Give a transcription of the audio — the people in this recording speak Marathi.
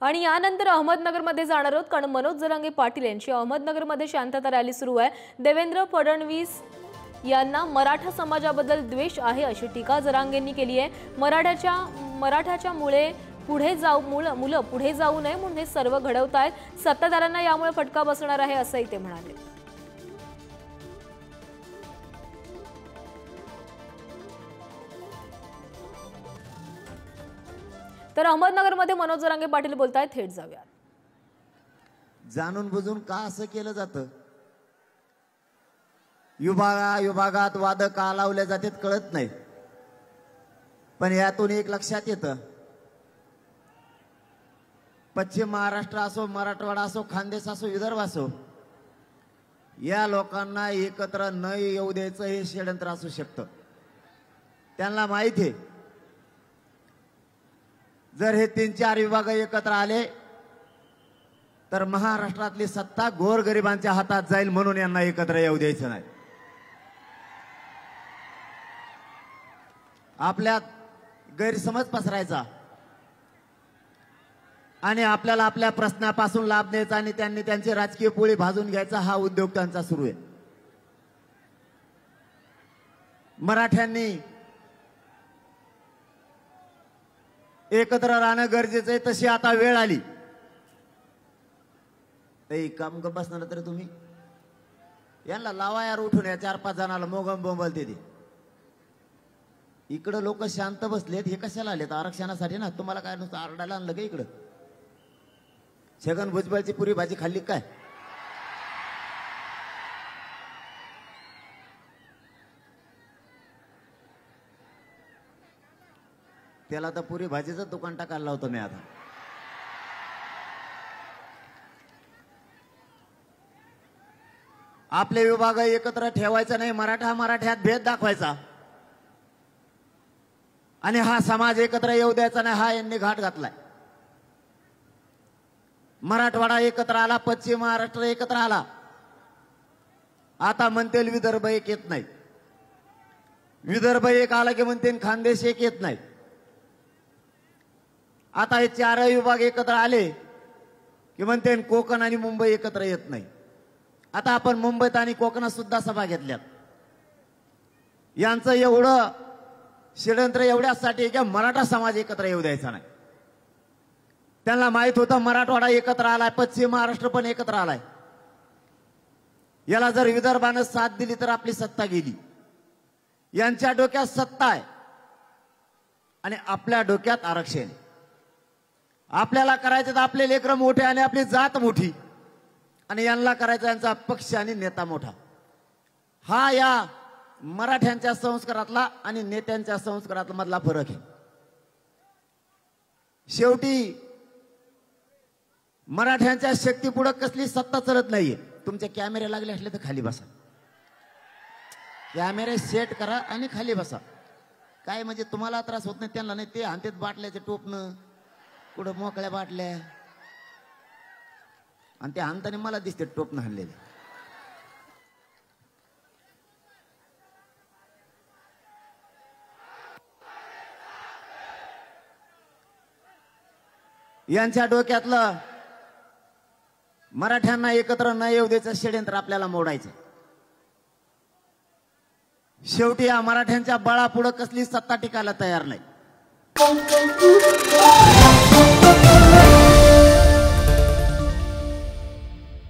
आणि यानंतर अहमदनगरमध्ये जाणार आहोत कारण मनोज जरांगे पाटील यांची अहमदनगरमध्ये शांतता रॅली सुरू आहे। देवेंद्र फडणवीस यांना मराठा समाजाबद्दल द्वेष आहे अशी टीका जरांगेंनी केली आहे। मराठाच्या मुळे मुलं पुढे जाऊ नये म्हणून हे सर्व घडवतायत। सत्ताधाऱ्यांना यामुळे फटका बसणार आहे असंही ते म्हणाले। तर अहमदनगरमध्ये मनोज जरांगे पाटील बोलतायत, थेट जाऊयात। जाणून बुजून का असं केलं जातं? विभागात वाद का लावले जातात कळत नाही, पण यातून एक लक्षात येतं, पश्चिम महाराष्ट्र असो, मराठवाडा असो, खानदेश असो, विदर्भ असो, या लोकांना एकत्र न येऊ द्यायचं हे षडयंत्र असू शकतं। त्यांना माहिती आहे, जर हे 3-4 विभाग एकत्र आले तर महाराष्ट्रातली सत्ता गोरगरिबांच्या हातात जाईल, म्हणून यांना एकत्र येऊ द्यायचं नाही। आपल्यात गैरसमज पसरायचा आणि आपल्याला आपल्या प्रश्नापासून लाभ द्यायचा आणि त्यांनी त्यांची राजकीय पोळी भाजून घ्यायचा हा उद्योग त्यांचा सुरू आहे। मराठ्यांनी एकत्र राहणं गरजेचं आहे, तशी आता वेळ आली। काम गप बसणार तर तुम्ही यांना लावा यार, उठून या 4-5 जणाला मोगम बोंबलते ते। इकडं लोक शांत बसलेत, हे कशाला आलेत? आरक्षणासाठी ना। तुम्हाला काय नुसतं आरडायला आणलं का इकडं? छगन भुजबळची पुरी भाजी खाल्ली काय? त्याला तर पुरी भाजीचं दुकान टाकायला होतं मी आता। आपले विभाग एकत्र ठेवायचा नाही, मराठ्यात भेद दाखवायचा आणि हा समाज एकत्र येऊ द्यायचा नाही, हा यांनी घाट घातलाय। मराठवाडा एकत्र आला, पश्चिम महाराष्ट्र एकत्र आला, आता म्हणतील विदर्भ एक येत नाही। विदर्भ एक आला की म्हणतील खानदेश एक येत नाही। आता हे 4 विभाग एकत्र आले की म्हणते कोकण आणि मुंबई एकत्र येत नाही। आता आपण मुंबईत आणि कोकणात सुद्धा सभा घेतल्यात। यांचं एवढं षडयंत्र एवढ्यासाठी की मराठा समाज एकत्र येऊ द्यायचा नाही। त्यांना माहित होतं मराठवाडा एकत्र आलाय, पश्चिम महाराष्ट्र पण एकत्र आलाय, याला जर विदर्भानं साथ दिली तर आपली सत्ता गेली। यांच्या डोक्यात सत्ता आहे आणि आपल्या डोक्यात आरक्षण। आपल्याला करायचं तर आपले लेकरं मोठे आणि आपली जात मोठी, आणि यांना करायचा यांचा पक्ष आणि नेता मोठा। हा या मराठ्यांच्या संस्कारातला आणि नेत्यांच्या संस्कारातला मधला फरक आहे। शेवटी मराठ्यांच्या शक्ती पुढे कसली सत्ता चालत नाहीये। तुमचे कॅमेरे लागले असले तर खाली बसा, कॅमेरे सेट करा आणि खाली बसा। काय म्हणजे तुम्हाला त्रास होत नाही, त्यांना नाही। ते हातात बाटल्याचे टोपणं, कुठं मोकळ्या बाटल्या, आणि ते हाताने मला दिसते टोपणं हाणलेले। यांच्या डोक्यातलं मराठ्यांना एकत्र न येऊ द्यायचं षडयंत्र आपल्याला मोडायचं। शेवटी या मराठ्यांच्या बळापुढे कसली सत्ता टिकायला तयार नाही।